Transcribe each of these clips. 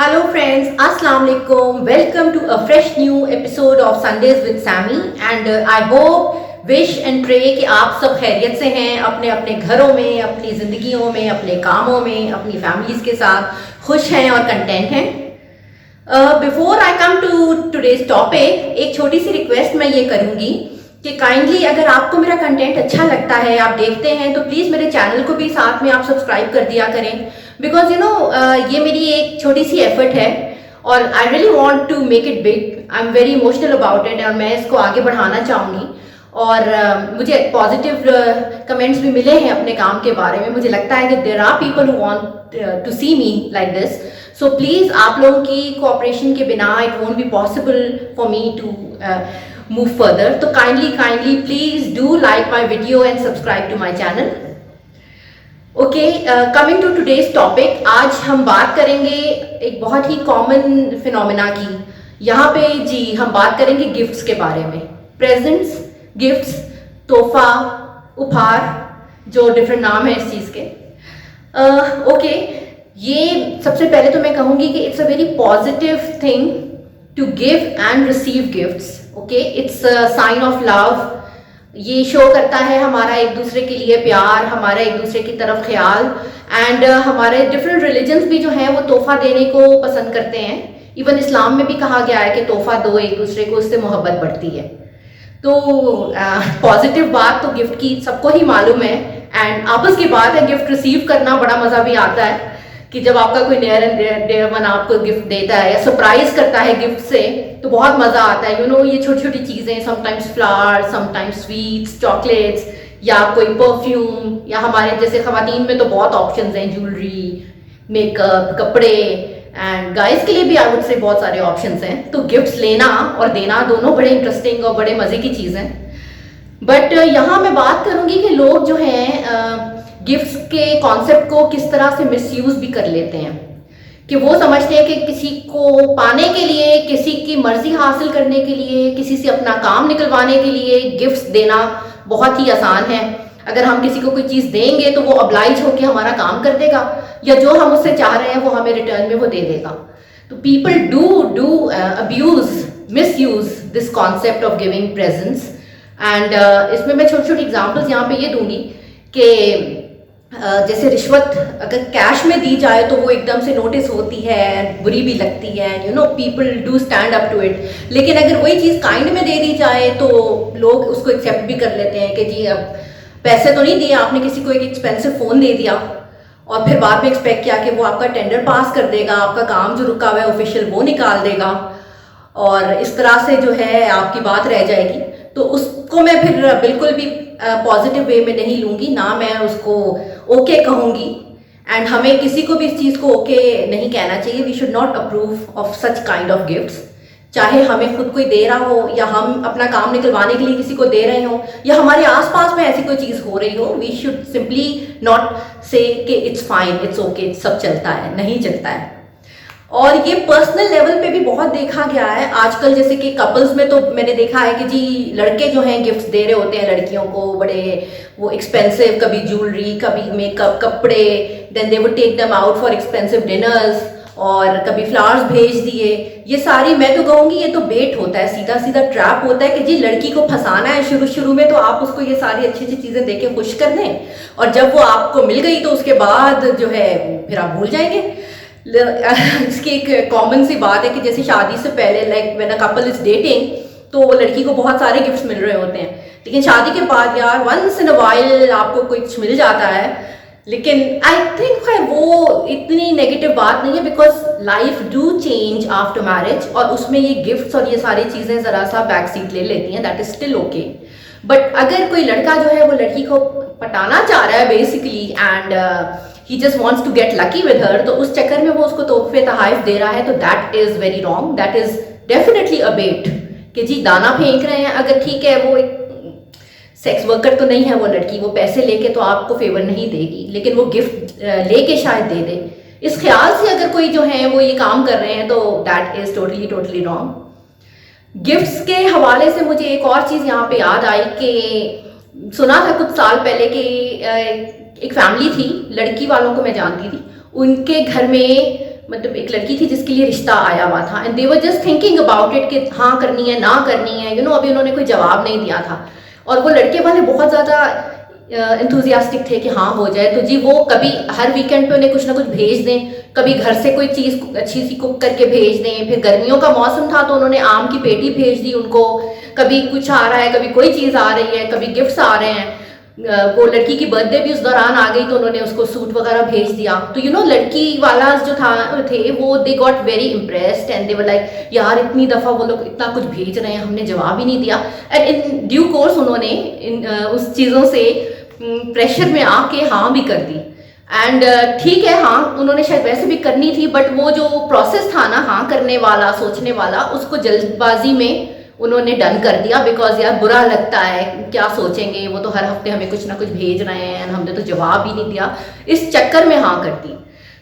Hello friends, Assalamu alaikum. Welcome to a fresh new episode of Sundays with Sammy and I hope, wish and pray कि आप सब खैरियत से हैं, अपने अपने घरों में, अपनी ज़िंदगियों में, अपने कामों में, अपनी फैमिलीज़ के साथ खुश हैं और कंटेंट हैं। Before I come to today's topic, एक छोटी सी रिक्वेस्ट मैं ये करूँगी कि काइंडली अगर आपको मेरा कंटेंट अच्छा लगता है, आप देखते हैं, तो प्लीज़ मेरे चैनल को भी साथ में आप सब्सक्राइब कर दिया करें। बिकॉज ये मेरी एक छोटी सी एफर्ट है और I really want to make it big. I am very emotional about it और मैं इसको आगे बढ़ाना चाहूँगी। और मुझे पॉजिटिव कमेंट्स भी मिले हैं अपने काम के बारे में। मुझे लगता है कि there are people who want to see me like this. So please आप लोगों की कोऑपरेशन के बिना it won't be possible for me to move further. तो kindly please do like my video and subscribe to my channel. Okay, coming to today's topic, आज हम बात करेंगे एक बहुत ही कॉमन फिनोमिना की। यहाँ पे जी हम बात करेंगे गिफ्ट्स के बारे में। प्रेजेंट्स, गिफ्ट्स, तोहफा, उपहार, जो डिफरेंट नाम है इस चीज़ के। ओके, ये सबसे पहले तो मैं कहूँगी कि it's a very positive thing to give and receive gifts. Okay, it's a sign of love. ये शो करता है हमारा एक दूसरे के लिए प्यार, हमारा एक दूसरे की तरफ ख्याल। एंड हमारे डिफरेंट रिलीजन्स भी जो हैं वो तोहफा देने को पसंद करते हैं। इवन इस्लाम में भी कहा गया है कि तोहफा दो एक दूसरे को, उससे मोहब्बत बढ़ती है। तो पॉजिटिव बात तो गिफ्ट की सबको ही मालूम है। एंड आपस की बात है, गिफ्ट रिसीव करना बड़ा मज़ा भी आता है कि जब आपका कोई नियर एंड डियर वन आपको गिफ्ट देता है या सरप्राइज करता है गिफ्ट से, तो बहुत मज़ा आता है। ये छोटी छोटी चीज़ें, sometimes flowers, sometimes sweets, chocolates, या कोई परफ्यूम, या हमारे जैसे ख़वातीन में तो बहुत ऑप्शंस हैं, ज्वेलरी, मेकअप, कपड़े। एंड गाइस के लिए भी आई वुड से बहुत सारे ऑप्शंस हैं। तो गिफ्ट्स लेना और देना दोनों बड़े इंटरेस्टिंग और बड़े मज़े की चीज़ हैं। बट यहाँ मैं बात करूँगी कि लोग जो हैं गिफ्ट्स के कॉन्सेप्ट को किस तरह से मिसयूज भी कर लेते हैं, कि वो समझते हैं कि किसी को पाने के लिए, किसी की मर्जी हासिल करने के लिए, किसी से अपना काम निकलवाने के लिए गिफ्ट्स देना बहुत ही आसान है। अगर हम किसी को कोई चीज़ देंगे तो वो ऑब्लाइज होकर हमारा काम कर देगा, या जो हम उससे चाह रहे हैं वो हमें रिटर्न में वो दे देगा। तो people do abuse, misuse this concept of giving presents. And इसमें मैं छोटी छोटी एग्जाम्पल्स यहाँ पे ये दूंगी कि जैसे रिश्वत अगर कैश में दी जाए तो वो एकदम से नोटिस होती है, बुरी भी लगती है, people do stand up to it. लेकिन अगर वही चीज़ काइंड में दे दी जाए तो लोग उसको एक्सेप्ट भी कर लेते हैं कि जी अब पैसे तो नहीं दिए आपने, किसी को एक एक्सपेंसिव फ़ोन दे दिया और फिर बाद में एक्सपेक्ट किया कि वो आपका टेंडर पास कर देगा, आपका काम जो रुका हुआ है ऑफिशियल वो निकाल देगा, और इस तरह से जो है आपकी बात रह जाएगी। तो उसको मैं फिर बिल्कुल भी पॉजिटिव वे में नहीं लूँगी, ना मैं उसको ओके कहूँगी। एंड हमें किसी को भी इस चीज़ को ओके नहीं कहना चाहिए। We should not approve of such kind of gifts. चाहे हमें खुद कोई दे रहा हो, या हम अपना काम निकलवाने के लिए किसी को दे रहे हो, या हमारे आसपास में ऐसी कोई चीज़ हो रही हो, वी शुड सिंपली नॉट से कि इट्स फाइन, इट्स ओके, सब चलता है, नहीं चलता है। और ये पर्सनल लेवल पे भी बहुत देखा गया है आजकल। जैसे कि कपल्स में तो मैंने देखा है कि जी लड़के जो हैं गिफ्ट्स दे रहे होते हैं लड़कियों को, बड़े वो एक्सपेंसिव, कभी ज्वेलरी, कभी मेकअप, कपड़े, then they would take them out for expensive dinners, और कभी फ्लावर्स भेज दिए। ये सारी, मैं तो कहूँगी ये तो बेट होता है, सीधा सीधा ट्रैप होता है कि जी लड़की को फंसाना है। शुरू में तो आप उसको ये सारी अच्छी अच्छी चीज़ें दे के खुश कर दें, और जब वो आपको मिल गई तो उसके बाद जो है फिर आप भूल जाएंगे। इसकी एक कॉमन सी बात है कि जैसे शादी से पहले, like when a couple is dating, तो लड़की को बहुत सारे गिफ्ट्स मिल रहे होते हैं, लेकिन शादी के बाद यार वंस इन अ वाइल आपको कुछ मिल जाता है। लेकिन आई थिंक वो इतनी नेगेटिव बात नहीं है, because life do change after marriage, और उसमें ये गिफ्ट्स और ये सारी चीज़ें ज़रा सा बैक सीट ले लेती हैं, that is still okay. But अगर कोई लड़का जो है वो लड़की को पटाना चाह रहा है basically, and he just wants to get lucky with her, तो उस चक्कर में वो उसको तोहफे तोहफ़े दे रहा है, तो that is very wrong, that is definitely a bait, कि जी दाना फेंक रहे हैं। अगर ठीक है वो एक सेक्स वर्कर तो नहीं है वो लड़की, वो पैसे लेके तो आपको फेवर नहीं देगी, लेकिन वो गिफ्ट लेके शायद दे दे, इस ख्याल से अगर कोई जो है वो ये काम कर रहे हैं, तो that is totally wrong। Gifts के हवाले से मुझे एक और चीज़ यहाँ पे याद आई कि सुना था कुछ साल पहले कि एक फैमिली थी, लड़की वालों को मैं जानती थी, उनके घर में मतलब एक लड़की थी जिसके लिए रिश्ता आया हुआ था, and they were just thinking about it कि हाँ करनी है ना करनी है, अभी उन्होंने कोई जवाब नहीं दिया था। और वो लड़के वाले बहुत ज़्यादा एंथुजियास्टिक थे कि हाँ हो जाए। तो जी वो कभी हर वीकेंड पे उन्हें कुछ ना कुछ भेज दें, कभी घर से कोई चीज़ अच्छी सी कुक करके भेज दें। फिर गर्मियों का मौसम था तो उन्होंने आम की पेटी भेज दी उनको, कभी कुछ आ रहा है, कभी कोई चीज़ आ रही है, कभी गिफ्ट्स आ रहे हैं। वो लड़की की बर्थडे भी उस दौरान आ गई तो उन्होंने उसको सूट वगैरह भेज दिया। तो लड़की वाला जो थे वो they got very impressed and they were like यार इतनी दफ़ा वो लोग इतना कुछ भेज रहे हैं, हमने जवाब ही नहीं दिया। एंड इन ड्यू कोर्स उन्होंने उस चीज़ों से प्रेशर में आके हाँ भी कर दी। एंड ठीक है, हाँ उन्होंने शायद वैसे भी करनी थी, बट वो जो प्रोसेस था ना हाँ करने वाला, सोचने वाला, उसको जल्दबाजी में उन्होंने डन कर दिया। बिकॉज यार बुरा लगता है, क्या सोचेंगे, वो तो हर हफ्ते हमें कुछ ना कुछ भेज रहे हैं, हमने तो जवाब ही नहीं दिया, इस चक्कर में हाँ कर दी।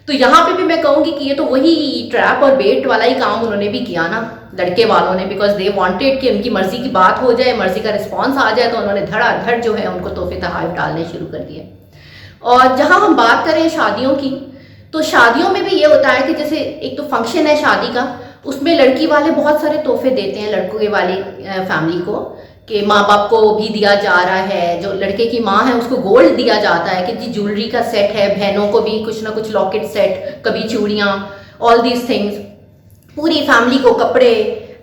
तो यहाँ पे भी मैं कहूँगी कि ये तो वही ट्रैप और बेट वाला ही काम उन्होंने भी किया ना, लड़के वालों ने। बिकॉज दे वांटेड कि उनकी मर्जी की बात हो जाए, मर्जी का रिस्पॉन्स आ जाए, तो उन्होंने धड़ाधड़ जो है उनको तोहफे तोहफे डालने शुरू कर दिए। और जहाँ हम बात करें शादियों की, तो शादियों में भी ये होता है कि जैसे एक तो फंक्शन है शादी का, उसमें लड़की वाले बहुत सारे तोहफे देते हैं लड़कों के वाली फैमिली को, कि माँ बाप को भी दिया जा रहा है, जो लड़के की माँ है उसको गोल्ड दिया जाता है कि जी ज्वेलरी का सेट है, बहनों को भी कुछ ना कुछ लॉकेट सेट, कभी चूड़ियाँ, ऑल दीज थिंग्स, पूरी फैमिली को कपड़े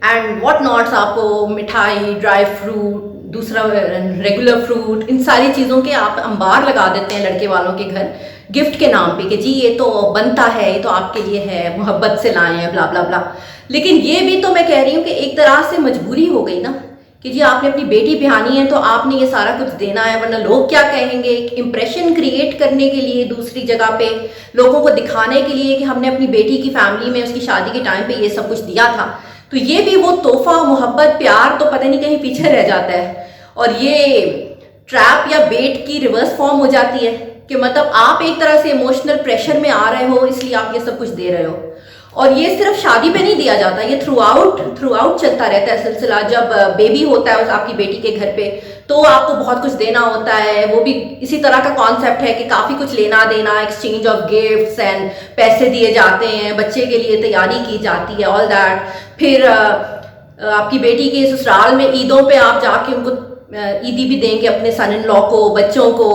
एंड व्हाट नॉट्स, आपको मिठाई, ड्राई फ्रूट, दूसरा रेगुलर फ्रूट, इन सारी चीज़ों के आप अंबार लगा देते हैं लड़के वालों के घर गिफ्ट के नाम पे कि जी ये तो बनता है, ये तो आपके लिए है, मोहब्बत से लाए हैं, ब्ला ब्ला ब्ला। लेकिन ये भी तो मैं कह रही हूँ कि एक तरह से मजबूरी हो गई ना कि जी आपने अपनी बेटी बिहानी है तो आपने ये सारा कुछ देना है, वरना लोग क्या कहेंगे। एक इम्प्रेशन क्रिएट करने के लिए, दूसरी जगह पे लोगों को दिखाने के लिए कि हमने अपनी बेटी की फैमिली में उसकी शादी के टाइम पे ये सब कुछ दिया था, तो ये भी वो तोहफा, मोहब्बत, प्यार तो पता नहीं कहीं पीछे रह जाता है। और ये ट्रैप या बेट की रिवर्स फॉर्म हो जाती है कि मतलब आप एक तरह से इमोशनल प्रेशर में आ रहे हो, इसलिए आप ये सब कुछ दे रहे हो। और ये सिर्फ शादी पे नहीं दिया जाता, ये थ्रू आउट चलता रहता है सिलसिला। जब बेबी होता है आपकी बेटी के घर पे तो आपको बहुत कुछ देना होता है, वो भी इसी तरह का कॉन्सेप्ट है कि काफ़ी कुछ लेना देना, एक्सचेंज ऑफ गिफ्ट्स एंड पैसे दिए जाते हैं, बच्चे के लिए तैयारी की जाती है, ऑल दैट। फिर आपकी बेटी के ससुराल में ईदों पे आप जाके उनको ईदी भी देंगे, अपने सन इन लॉ को, बच्चों को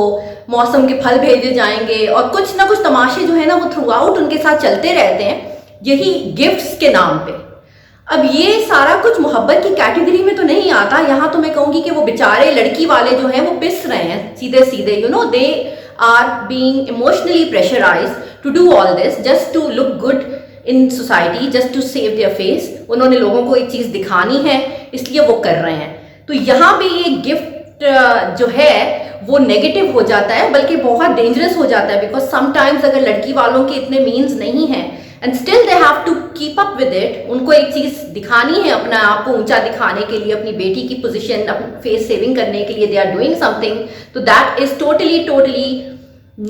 मौसम के फल भेजे जाएंगे, और कुछ ना कुछ तमाशे जो है ना वो थ्रू आउट उनके साथ चलते रहते हैं, यही गिफ्ट्स के नाम पे। अब ये सारा कुछ मोहब्बत की कैटेगरी में तो नहीं आता। यहाँ तो मैं कहूँगी कि वो बेचारे लड़की वाले जो हैं वो पिस रहे हैं सीधे सीधे, they are being emotionally pressurised to do all this just to look good in society, just to save their face. उन्होंने लोगों को एक चीज़ दिखानी है, इसलिए वो कर रहे हैं। तो यहाँ भी ये गिफ्ट जो है वो नेगेटिव हो जाता है, बल्कि बहुत डेंजरस हो जाता है। बिकॉज समटाइम्स अगर लड़की वालों के इतने मीन्स नहीं हैं and still they have to keep up with it, उनको एक चीज़ दिखानी है, अपना आप को ऊंचा दिखाने के लिए, अपनी बेटी की पोजीशन, अपनी फेस सेविंग करने के लिए दे आर डूइंग समथिंग, तो that is totally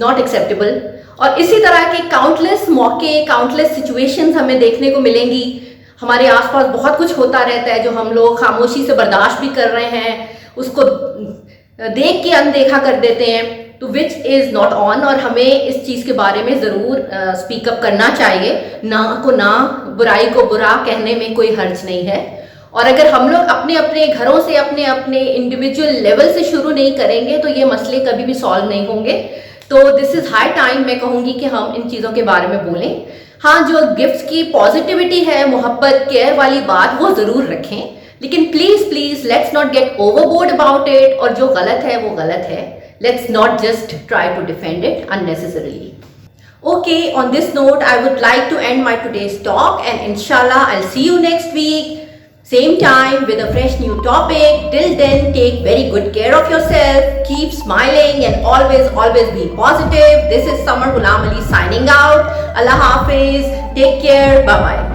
not acceptable. और इसी तरह के काउंटलेस मौके, काउंटलेस सिचुएशंस हमें देखने को मिलेंगी। हमारे आसपास बहुत कुछ होता रहता है जो हम लोग खामोशी से बर्दाश्त भी कर रहे हैं, उसको देख के अनदेखा कर देते हैं, तो विच इज़ नॉट ऑन। और हमें इस चीज़ के बारे में ज़रूर स्पीकअप करना चाहिए। ना बुराई को बुरा कहने में कोई हर्ज नहीं है। और अगर हम लोग अपने अपने घरों से, अपने अपने इंडिविजुअल लेवल से शुरू नहीं करेंगे तो ये मसले कभी भी सॉल्व नहीं होंगे। तो दिस इज़ हाई टाइम, मैं कहूँगी कि हम इन चीज़ों के बारे में बोलें। हाँ, जो गिफ्ट्स की पॉजिटिविटी है, मोहब्बत, केयर वाली बात, वो ज़रूर रखें, लेकिन please let's not gate overboard about it. और जो गलत है वो गलत है, let's not just try to defend it unnecessarily. Okay, on this note, I would like to end my today's talk, and inshallah I'll see you next week, same time with a fresh new topic. Till then, take very good care of yourself, keep smiling, and always be positive. This is Samar Ghulam Ali signing out. Allah Hafiz, take care, bye bye.